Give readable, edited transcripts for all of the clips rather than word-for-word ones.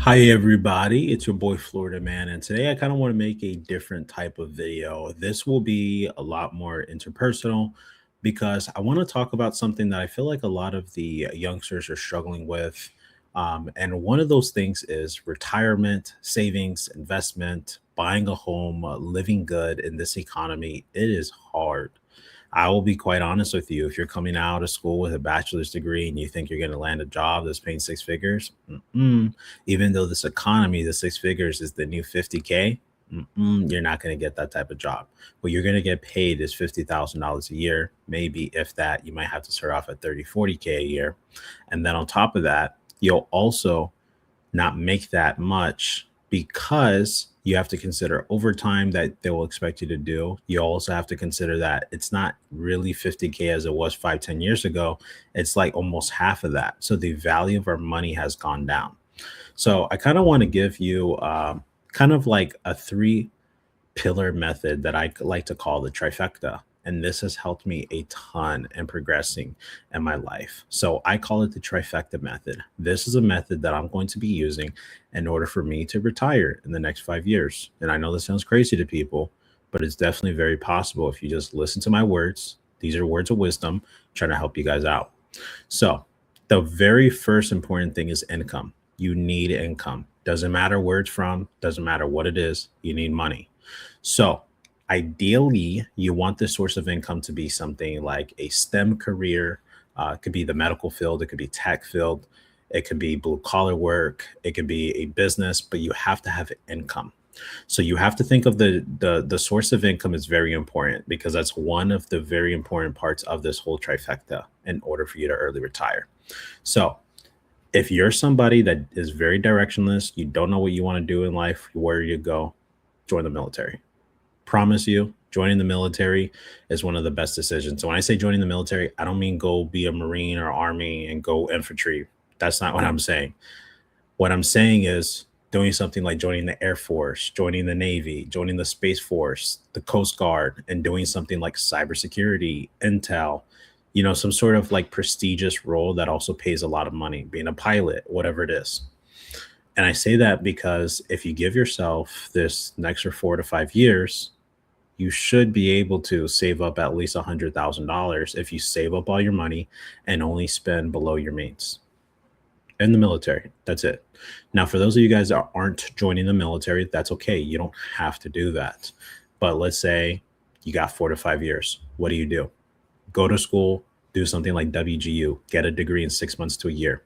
Hi, everybody. It's your boy Florida Man, and today I kind of want to make a different type of video. This will be a lot more interpersonal because I want to talk about something that I feel like a lot of the youngsters are struggling with. And one of those things is retirement, savings, investment, buying a home, living good in this economy. It is hard. I will be quite honest with you. If you're coming out of school with a bachelor's degree and you think you're going to land a job that's paying six figures, even though this economy, the six figures is the new 50K, you're not going to get that type of job. What you're going to get paid is $50,000 a year. Maybe if that, you might have to start off at 30, 40K a year. And then on top of that, you'll also not make that much because you have to consider overtime that they will expect you to do. You also have to consider that it's not really 50K as it was 5, 10 years ago. It's like almost half of that. So the value of our money has gone down. So I kind of want to give you kind of like a three-pillar method that I like to call the trifecta. And this has helped me a ton in progressing in my life. So I call it the trifecta method. This is a method that I'm going to be using in order for me to retire in the next 5 years. And I know this sounds crazy to people, but it's definitely very possible if you just listen to my words. These are words of wisdom, trying to help you guys out. So the very first important thing is income. You need income. Doesn't matter where it's from, doesn't matter what it is, you need money. So, ideally, you want this source of income to be something like a STEM career. It could be the medical field, it could be tech field, it could be blue collar work, it could be a business, but you have to have income. So you have to think of the source of income is very important because that's one of the very important parts of this whole trifecta in order for you to early retire. So if you're somebody that is very directionless, you don't know what you want to do in life, where you go, join the military. Promise you, joining the military is one of the best decisions. So when I say joining the military, I don't mean go be a Marine or Army and go infantry. That's not what I'm saying. What I'm saying is doing something like joining the Air Force, joining the Navy, joining the Space Force, the Coast Guard, and doing something like cybersecurity, intel, some sort of like prestigious role that also pays a lot of money, being a pilot, whatever it is. And I say that because if you give yourself this next or 4 to 5 years, you should be able to save up at least $100,000 if you save up all your money and only spend below your means in the military. That's it. Now, for those of you guys that aren't joining the military, that's okay. You don't have to do that. But let's say you got 4 to 5 years. What do? Go to school, do something like WGU, get a degree in 6 months to a year.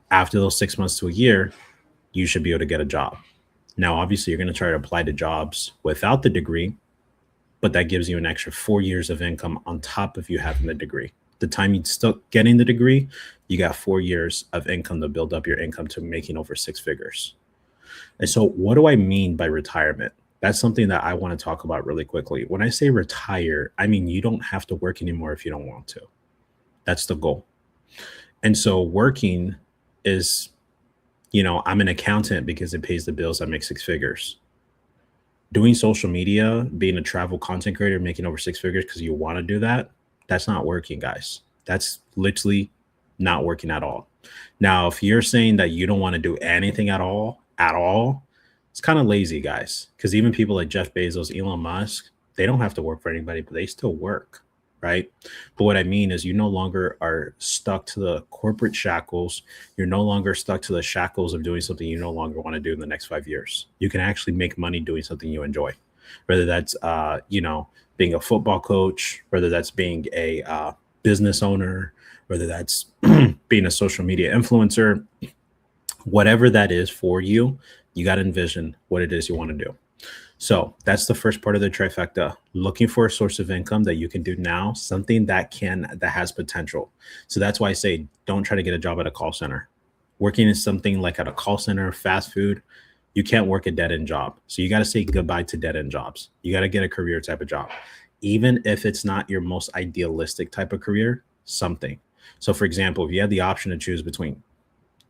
After those 6 months to a year, you should be able to get a job. Now, obviously, you're going to try to apply to jobs without the degree, but that gives you an extra 4 years of income on top of you having the degree. The time you still getting the degree, you got 4 years of income to build up your income to making over six figures. And so, what do I mean by retirement? That's something that I want to talk about really quickly. When I say retire, I mean you don't have to work anymore if you don't want to. That's the goal. And so, working is, I'm an accountant because it pays the bills. I make six figures. Doing social media, being a travel content creator, making over six figures because you want to do that, that's not working, guys. That's literally not working at all. Now, if you're saying that you don't want to do anything at all, it's kind of lazy, guys. Because even people like Jeff Bezos, Elon Musk, they don't have to work for anybody, but they still work, right? But what I mean is you no longer are stuck to the corporate shackles. You're no longer stuck to the shackles of doing something you no longer want to do in the next 5 years. You can actually make money doing something you enjoy, whether that's, being a football coach, whether that's being a business owner, whether that's being a social media influencer, whatever that is for you, you got to envision what it is you want to do. So that's the first part of the trifecta. Looking for a source of income that you can do now, something that has potential. So that's why I say don't try to get a job at a call center. Working in something like at a call center, fast food, you can't work a dead end job. So you got to say goodbye to dead end jobs. You got to get a career type of job, even if it's not your most idealistic type of career, something. So for example, if you had the option to choose between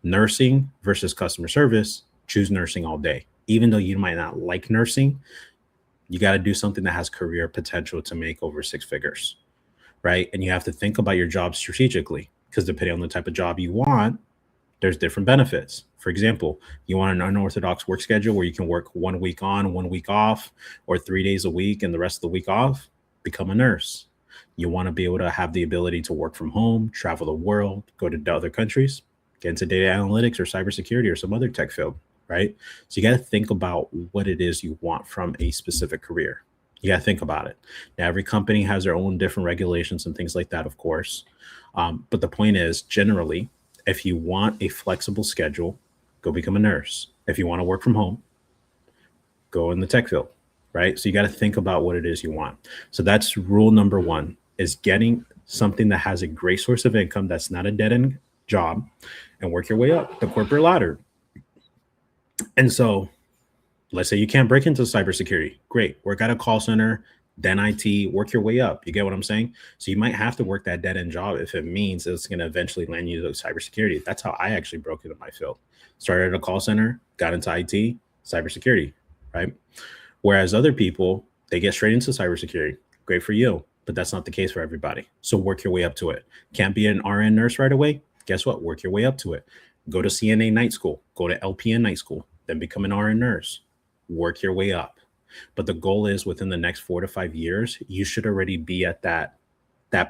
nursing versus customer service, choose nursing all day. Even though you might not like nursing, you got to do something that has career potential to make over six figures, right? And you have to think about your job strategically because depending on the type of job you want, There's different benefits. For example, you want an unorthodox work schedule where you can work 1 week on, 1 week off, or 3 days a week and the rest of the week off, become a nurse. You want to be able to have the ability to work from home, travel the world, go to other countries, get into data analytics or cybersecurity or some other tech field, right? So you got to think about what it is you want from a specific career. You got to think about it. Now, every company has their own different regulations and things like that, of course. But the point is, generally, if you want a flexible schedule, go become a nurse. If you want to work from home, go in the tech field, right? So you got to think about what it is you want. So that's rule number one, is getting something that has a great source of income that's not a dead end job, and work your way up the corporate ladder. And so let's say you can't break into cybersecurity. Great. Work at a call center, then IT, work your way up. You get what I'm saying? So you might have to work that dead end job if it means it's going to eventually land you to cybersecurity. That's how I actually broke into my field. Started at a call center, got into IT, cybersecurity, right? Whereas other people, they get straight into cybersecurity. Great for you, but that's not the case for everybody. So work your way up to it. Can't be an RN nurse right away? Guess what? Work your way up to it. Go to CNA night school, go to LPN night school, then become an RN nurse. Work your way up. But the goal is within the next 4 to 5 years, you should already be at that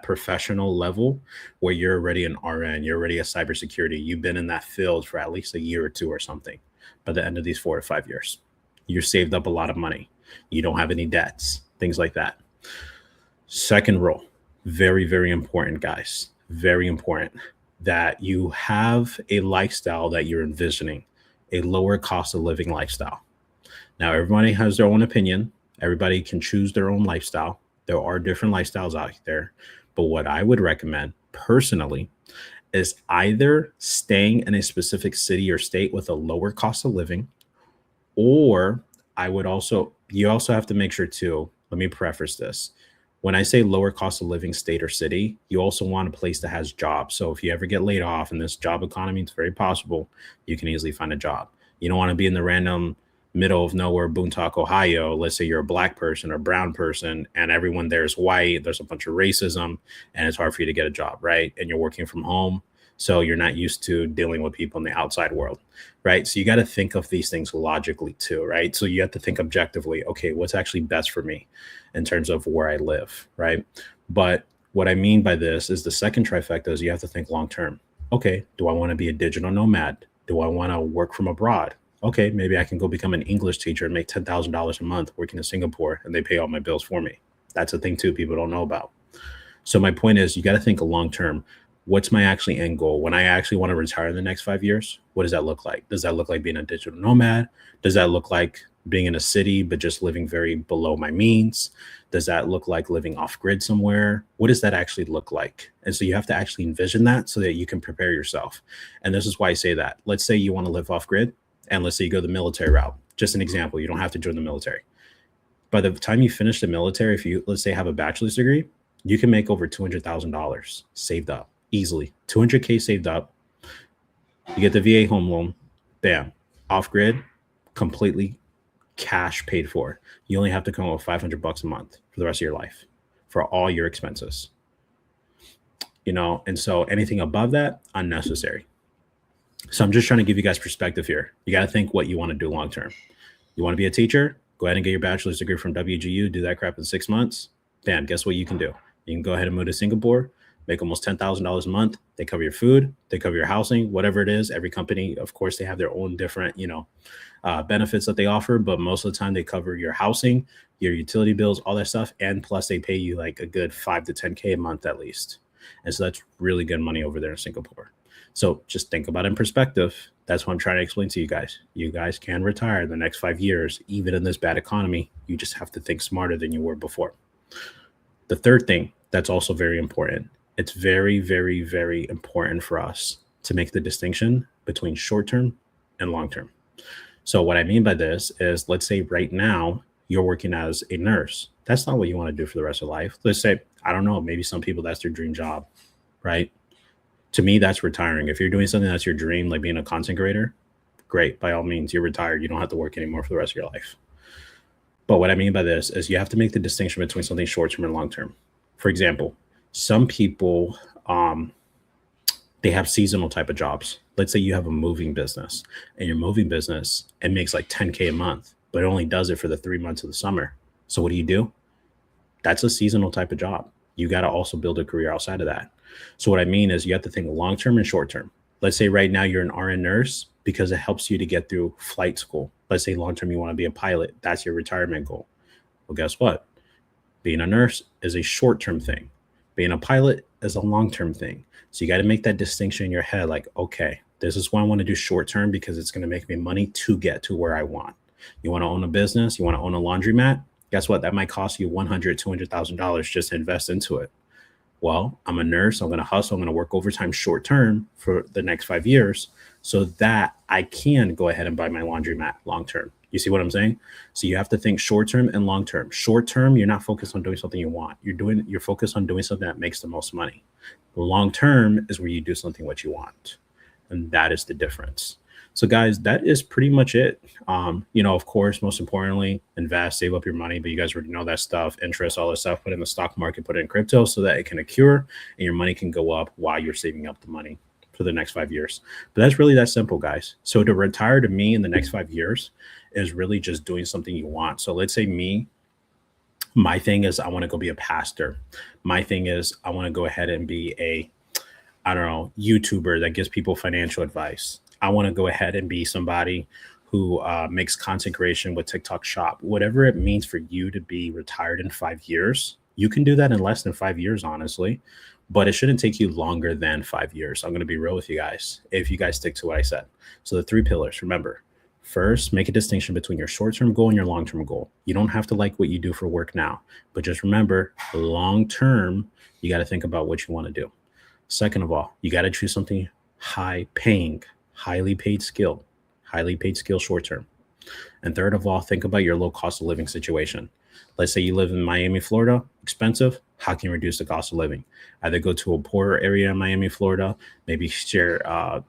professional level where you're already an RN, you're already a cybersecurity. You've been in that field for at least a year or two or something. By the end of these 4 to 5 years, you're saved up a lot of money. You don't have any debts, things like that. Second rule, very, very important, guys. Very important that you have a lifestyle that you're envisioning, a lower cost of living lifestyle. Now, everybody has their own opinion. Everybody can choose their own lifestyle. There are different lifestyles out there. But what I would recommend personally is either staying in a specific city or state with a lower cost of living, or you also have to make sure too, let me preface this. When I say lower cost of living state or city, you also want a place that has jobs. So if you ever get laid off in this job economy, it's very possible you can easily find a job. You don't want to be in the random middle of nowhere, Boontock, Ohio. Let's say you're a black person or brown person and everyone there is white. There's a bunch of racism and it's hard for you to get a job, right? And you're working from home. So you're not used to dealing with people in the outside world, right? So you got to think of these things logically too, right? So you have to think objectively, okay, what's actually best for me in terms of where I live, right? But what I mean by this is the second trifecta is you have to think long term. Okay, do I want to be a digital nomad? Do I want to work from abroad? Okay, maybe I can go become an English teacher and make $10,000 a month working in Singapore and they pay all my bills for me. That's a thing too people don't know about. So my point is you got to think long term. What's my actually end goal? When I actually want to retire in the next 5 years, what does that look like? Does that look like being a digital nomad? Does that look like being in a city, but just living very below my means? Does that look like living off grid somewhere? What does that actually look like? And so you have to actually envision that so that you can prepare yourself. And this is why I say that. Let's say you want to live off grid and let's say you go the military route. Just an example. You don't have to join the military. By the time you finish the military, if you, let's say, have a bachelor's degree, you can make over $200,000 saved up. Easily 200K saved up. You get the VA home loan, bam, off grid, completely cash paid for. You only have to come up with $500 a month for the rest of your life for all your expenses. And so anything above that, unnecessary. So I'm just trying to give you guys perspective here. You got to think what you want to do long term. You want to be a teacher? Go ahead and get your bachelor's degree from WGU. Do that crap in 6 months. Bam, guess what you can do? You can go ahead and move to Singapore. Make almost $10,000 a month. They cover your food, they cover your housing, whatever it is. Every company, of course, they have their own different, benefits that they offer, but most of the time they cover your housing, your utility bills, all that stuff. And plus they pay you like a good 5 to 10K a month at least. And so that's really good money over there in Singapore. So just think about it in perspective. That's what I'm trying to explain to you guys. You guys can retire in the next 5 years, even in this bad economy. You just have to think smarter than you were before. The third thing that's also very important. It's very, very, very important for us to make the distinction between short-term and long-term. So what I mean by this is, let's say right now you're working as a nurse. That's not what you want to do for the rest of life. Let's say, I don't know, maybe some people, that's their dream job, right? To me, that's retiring. If you're doing something that's your dream, like being a content creator, great. By all means, you're retired. You don't have to work anymore for the rest of your life. But what I mean by this is you have to make the distinction between something short-term and long-term. For example, some people, They have seasonal type of jobs. Let's say you have a moving business, and your moving business, it makes like 10K a month, but it only does it for the 3 months of the summer. So what do? That's a seasonal type of job. You got to also build a career outside of that. So what I mean is you have to think long term and short term. Let's say right now you're an RN nurse because it helps you to get through flight school. Let's say long term you want to be a pilot. That's your retirement goal. Well, guess what? Being a nurse is a short term thing. Being a pilot is a long term thing. So you got to make that distinction in your head like, okay, this is what I want to do short term because it's going to make me money to get to where I want. You want to own a business, you want to own a laundromat. Guess what? That might cost you $100,000, $200,000 just to invest into it. Well, I'm a nurse. I'm going to hustle. I'm going to work overtime short term for the next 5 years so that I can go ahead and buy my laundromat long term. You see what I'm saying? So you have to think short term and long term. Short term, you're not focused on doing something you want. You're focused on doing something that makes the most money. Long term is where you do something what you want. And that is the difference. So guys, that is pretty much it. Of course, most importantly, invest, save up your money, but you guys already know that stuff, interest, all this stuff, put it in the stock market, put it in crypto so that it can accrue and your money can go up while you're saving up the money for the next 5 years. But that's really that simple, guys. So to retire to me in the next 5 years is really just doing something you want. So let's say my thing is I want to go be a pastor. My thing is I want to go ahead and be YouTuber that gives people financial advice. I want to go ahead and be somebody who makes content creation with TikTok Shop. Whatever it means for you to be retired in 5 years, you can do that in less than 5 years, honestly. But it shouldn't take you longer than 5 years. I'm going to be real with you guys if you guys stick to what I said. So the 3 pillars, remember, first, make a distinction between your short-term goal and your long-term goal. You don't have to like what you do for work now, but just remember, long-term, you got to think about what you want to do. Second of all, you got to choose something high-paying, highly paid skill short-term. And third of all, think about your low cost of living situation. Let's say you live in Miami, Florida, expensive. How can you reduce the cost of living? Either go to a poorer area in Miami, Florida, maybe share,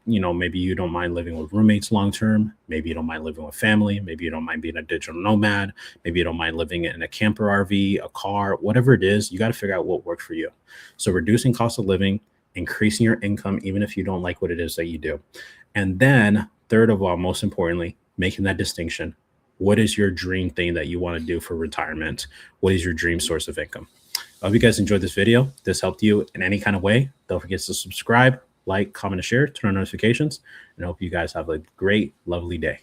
maybe you don't mind living with roommates long-term. Maybe you don't mind living with family. Maybe you don't mind being a digital nomad. Maybe you don't mind living in a camper RV, a car, whatever it is, you got to figure out what works for you. So reducing cost of living, increasing your income, even if you don't like what it is that you do. And then third of all, most importantly, making that distinction. What is your dream thing that you want to do for retirement? What is your dream source of income? I hope you guys enjoyed this video. If this helped you in any kind of way, don't forget to subscribe, like, comment, and share, turn on notifications, and I hope you guys have a great, lovely day.